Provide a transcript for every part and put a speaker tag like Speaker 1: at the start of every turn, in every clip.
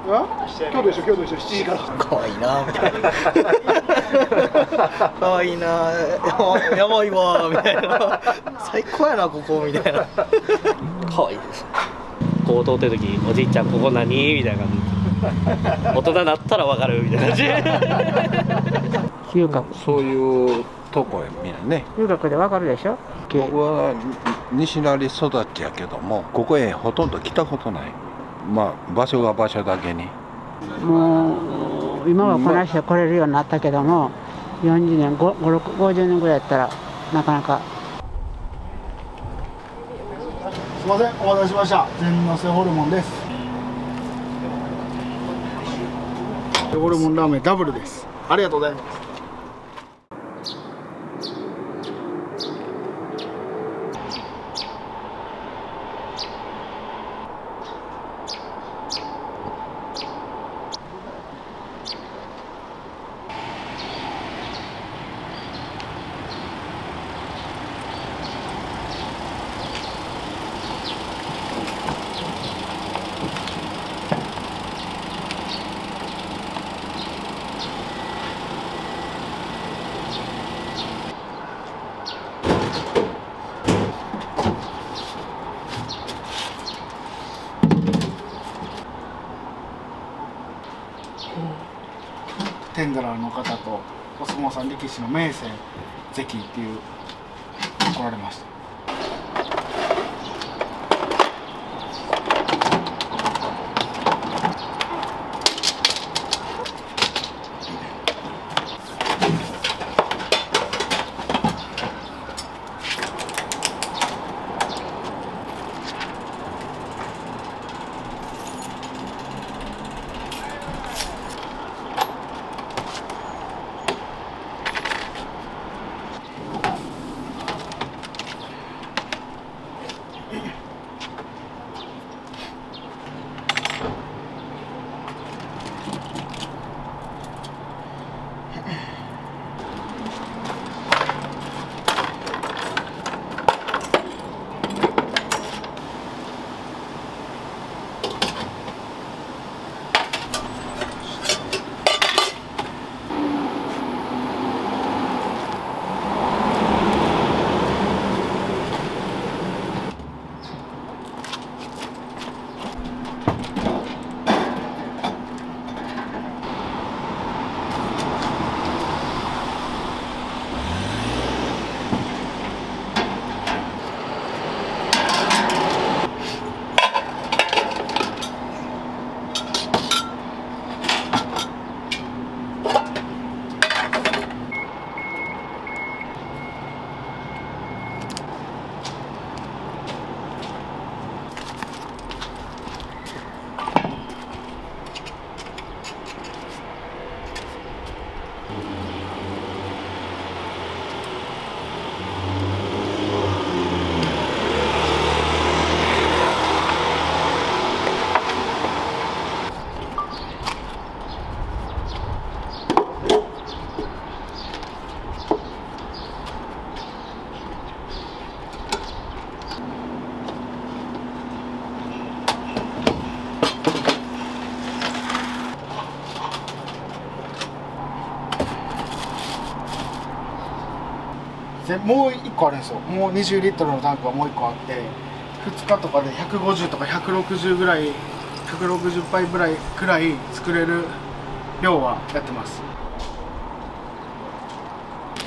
Speaker 1: 今日と一緒7時から。
Speaker 2: かわいいなみたいな。かわいいな、やばいわみたいな。最高やなここみたいな。かわいいです。
Speaker 3: こう通ってる時おじいちゃんここ何みたいな感じ。大人になったらわかるみたいな感じ。
Speaker 4: 嗅覚、
Speaker 5: そういうとこへみんなね。
Speaker 4: 嗅覚でわかるでしょ。
Speaker 5: 僕は西成育ちやけども、ここへほとんど来たことない。まあ場所が場所だけに。
Speaker 4: もう今はこの足で来れるようになったけども、40年、50年ぐらいやったらなかなか。
Speaker 1: すみません、お待たせしました。全のせホルモンです。ホルモンラーメンダブルです。ありがとうございます。テンダラーの方とお相撲さん力士の明生関っていう来られました。もう1個あるんですよ。もう20リットルのタンクがもう1個あって、2日とかで150とか160ぐらい、160杯ぐらい作れる量はやってます。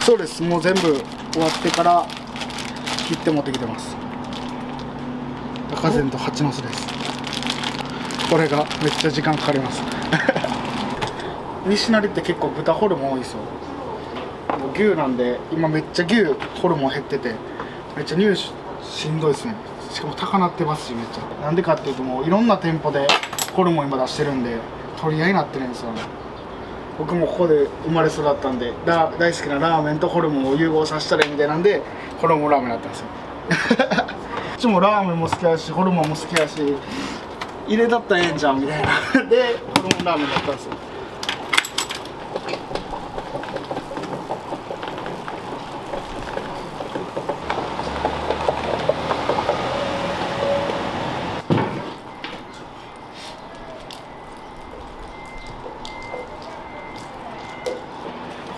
Speaker 1: そうです。もう全部終わってから切って持ってきてます。赤膳と蜂の巣です。これがめっちゃ時間かかります西成って結構豚ホルモン多いですよ。牛なんで今めっちゃ牛ホルモン減っててめっちゃ入手しんどいですね。しかも高なってますし、めっちゃなんでかっていうと、もういろんな店舗でホルモン今出してるんで取り合いになってるんですよね。僕もここで生まれ育ったんで、大好きなラーメンとホルモンを融合させたらいいみたいなんでホルモンラーメンになったんですよこっちもラーメンも好きやしホルモンも好きやし、入れだったらええんじゃんみたいなでホルモンラーメンだったんですよ。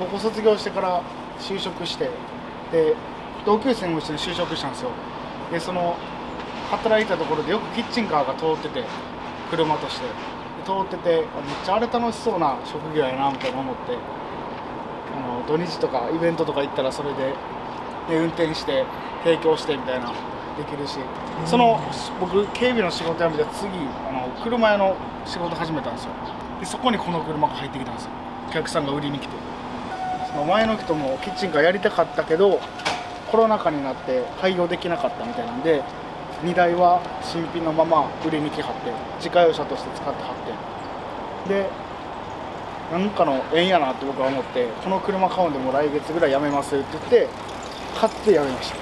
Speaker 1: 高校卒業してから就職して、で同級生も一緒に就職したんですよ。でその働いたところでよくキッチンカーが通ってて、車として通ってて、めっちゃあれ楽しそうな職業やなみたいな思って、土日とかイベントとか行ったらそれで、運転して提供してみたいなできるし、その僕警備の仕事辞めて次車屋の仕事始めたんですよ。でそこにこの車が入ってきたんですよ。お客さんが売りに来て、その前の人もキッチンカーやりたかったけどコロナ禍になって開業できなかったみたいなんで、荷台は新品のまま売りに来はって、自家用車として使ってはって、でなんかの縁やなって僕は思って、この車買うんでもう来月ぐらいやめますって言って買ってやめました。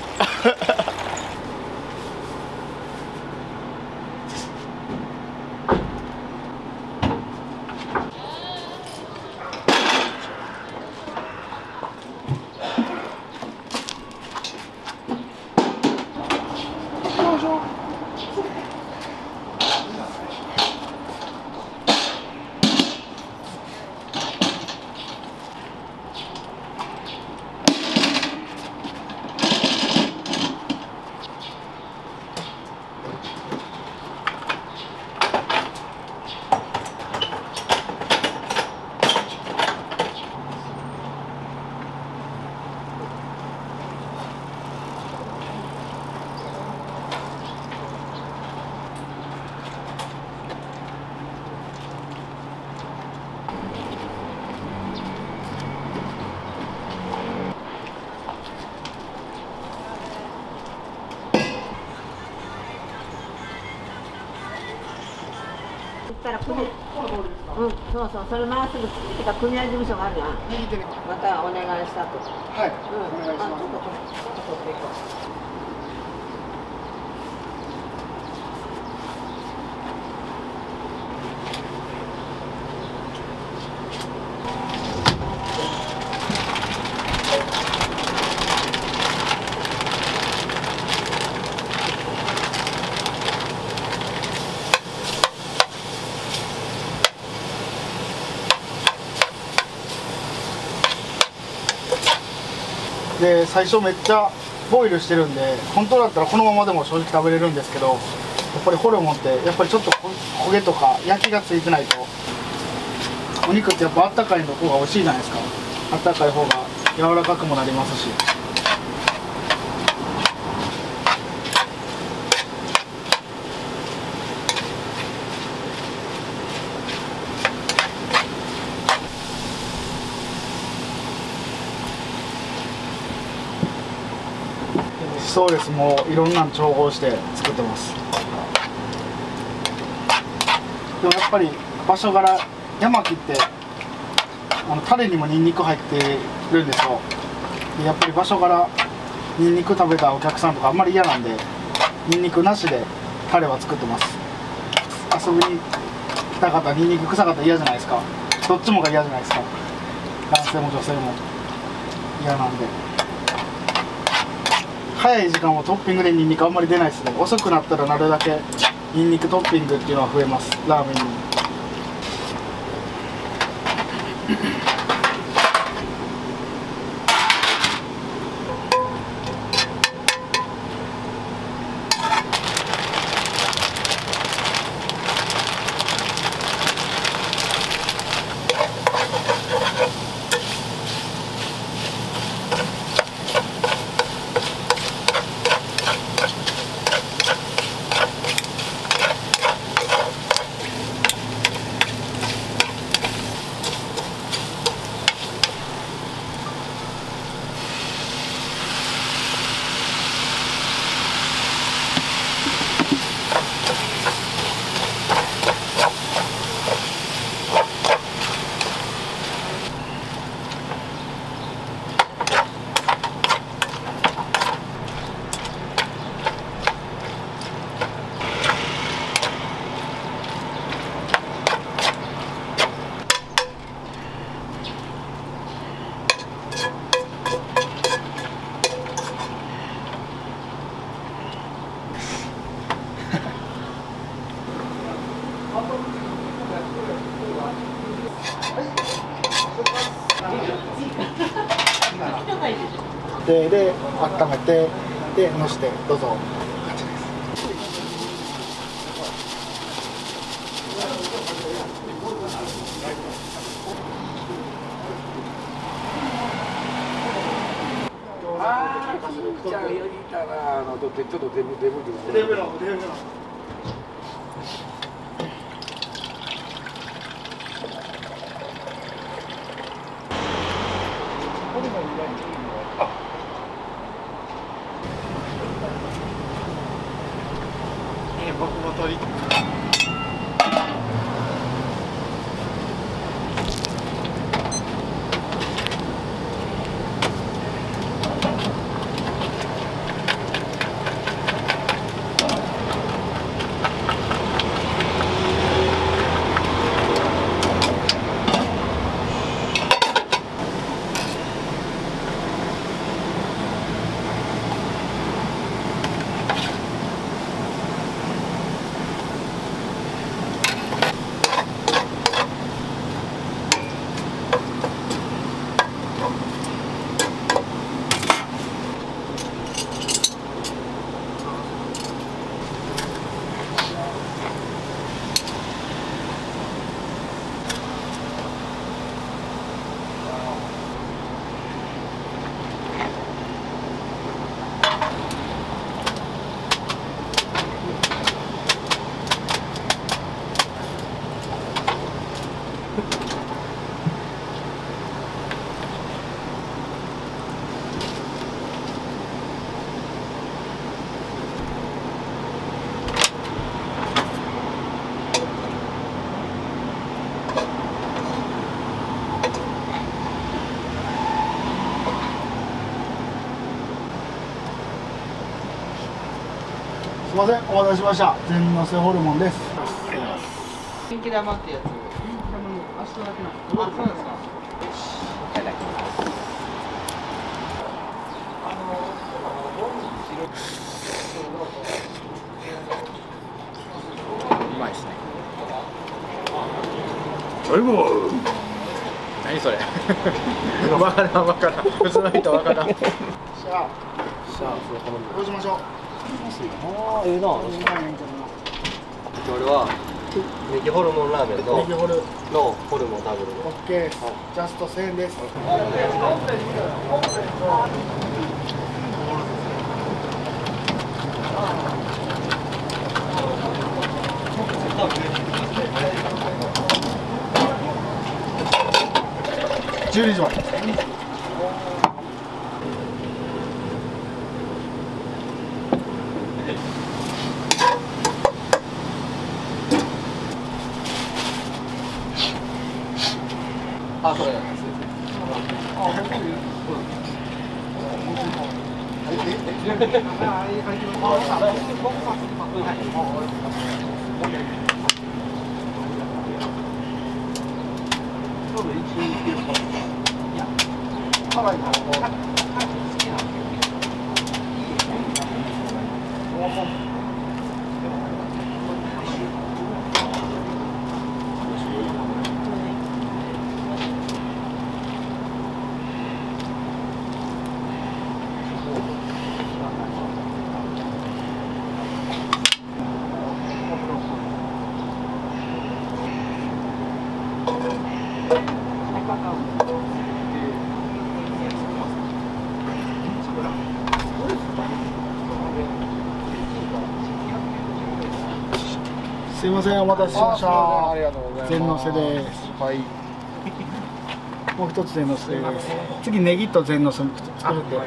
Speaker 4: ったら組、そうそう、それまっすぐ来た組合事務所があるやん。またお願いしたと。
Speaker 1: はい、お願いします。
Speaker 4: ちょっと取っていこう。
Speaker 1: で最初めっちゃボイルしてるんで、本当だったらこのままでも正直食べれるんですけど、やっぱりホルモンってやっぱりちょっと焦げとか焼きがついてないと、お肉ってやっぱあったかいの方が美味しいじゃないですか。あったかい方が柔らかくもなりますし。そうです、もういろんなの調合して作ってます。でもやっぱり場所柄山木ってタレにもニンニク入ってるんですよ。でやっぱり場所柄ニンニク食べたお客さんとかあんまり嫌なんで、ニンニクなしでタレは作ってます。遊びに来た方ニンニク臭かったら嫌じゃないですか。どっちもが嫌じゃないですか。男性も女性も嫌なんで。早い時間はトッピングでニンニクあんまり出ないですね。遅くなったらなるだけニンニクトッピングっていうのは増えます、ラーメンに。で温めてで蒸してどうぞ感じです。
Speaker 5: じゃあ、よりたら、ちょっとデブの。
Speaker 1: 僕も取り。すみません、お待たせしました。全のせホルモンです。
Speaker 2: 元気玉ってやつ。明日だけなの。あ、そうですか。いただきます。うまいですね。何それ。わからんわからん。普通の人わからん。
Speaker 1: どうしましょう。
Speaker 3: ああ、ええな。
Speaker 2: 俺はネギホルモンラーメンの
Speaker 1: ネギホル。
Speaker 2: ホルモンダブルで。
Speaker 1: オッケーです。ジャスト1000円です。12時まで。
Speaker 2: あ、それ。すいません、お待たせしました。ありがとうございます。
Speaker 1: 全のせです。
Speaker 2: はい。
Speaker 1: もう一つ全のせです。次ネギと全のせ作るんで。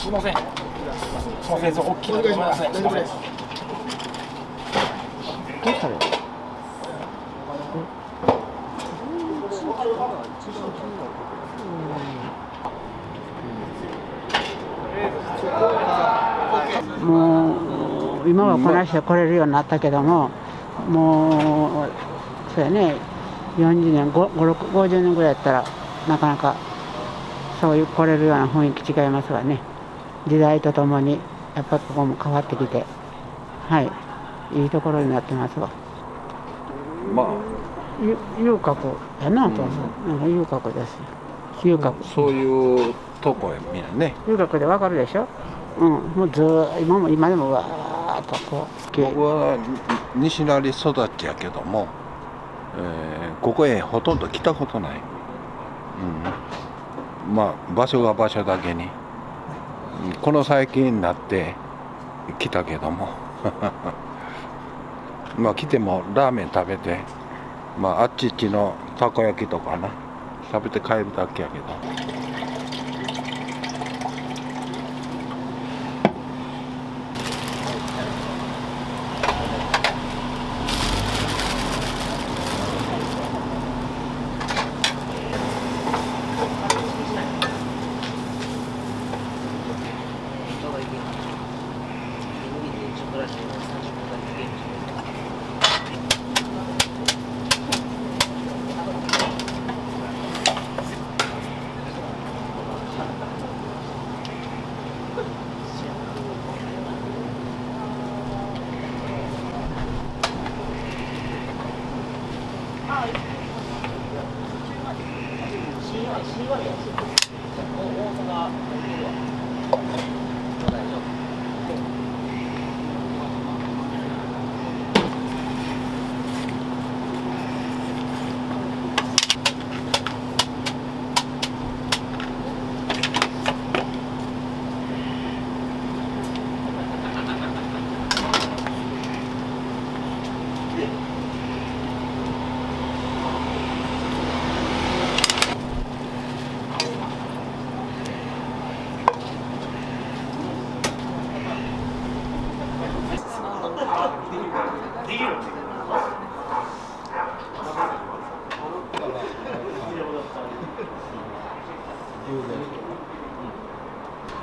Speaker 2: すいません。すいません、大きいのごめんなさい。すいません。
Speaker 4: どうしたの？もう今はこなしてこれるようになったけども、もうそうやね、40年、50年ぐらいやったらなかなかそういう来れるような雰囲気違いますわね。時代とともにやっぱここも変わってきて、はい、いいところになってますわ。
Speaker 5: まあ
Speaker 4: 遊郭やなと思う。遊郭です。遊郭。
Speaker 5: そういうとこへみんなね。
Speaker 4: 遊郭でわかるでしょ。もう今でもわーっとこう。
Speaker 5: 僕は西成育ちやけども、ここへほとんど来たことない。まあ場所が場所だけに、この最近になって来たけどもまあ来てもラーメン食べて、まああっちのたこ焼きとかな食べて帰るだけやけど。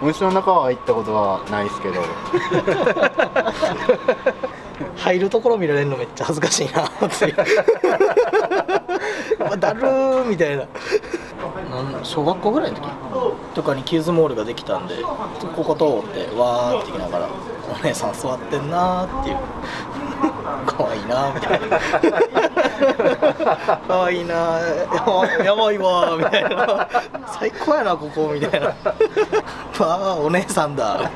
Speaker 6: お店の中は行ったことはないですけど
Speaker 2: 入るところ見られるのめっちゃ恥ずかしいなっていうだるーみたいな。小学校ぐらいの時とかにキューズモールができたんで、ここ通ってわーって行きながらお姉さん座ってんなーっていう可愛いなーみたいな可愛いなーやばいわーみたいな最高やなここみたいなわーお姉さんだ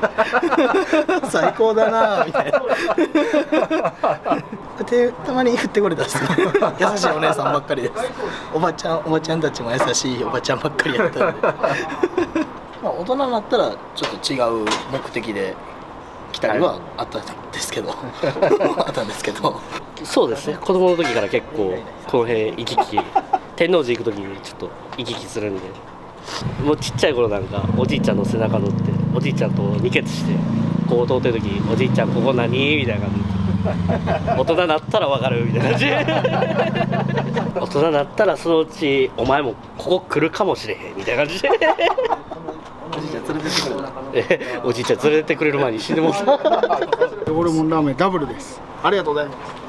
Speaker 2: 最高だなーみたいなでたまに振ってくれたし優しいお姉さんばっかりです。おばちゃんたちも優しいおばちゃんばっかりやったんでまあ大人になったらちょっと違う目的で来たりはあったんですけどあったんですけど
Speaker 3: そうですね、子供の時から結構この辺行き来、天王寺行く時にちょっと行き来するんで、もうちっちゃい頃なんかおじいちゃんの背中乗っておじいちゃんと二血してこう通ってる時おじいちゃんここ何みたいな感じで大人になったら分かるみたいな感じ大人になったらそのうちお前もここ来るかもしれへんみたいな感じで
Speaker 2: おじいちゃん連れてってくれた
Speaker 3: おじいちゃん連れてってくれる前に死んでもうた
Speaker 1: ホルモンラーメンダブルです。ありがとうございます。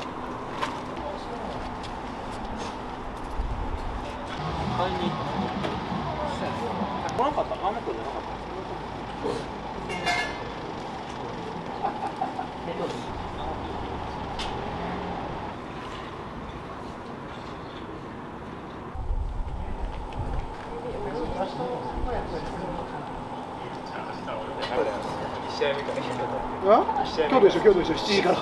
Speaker 1: 今日と一緒7時から。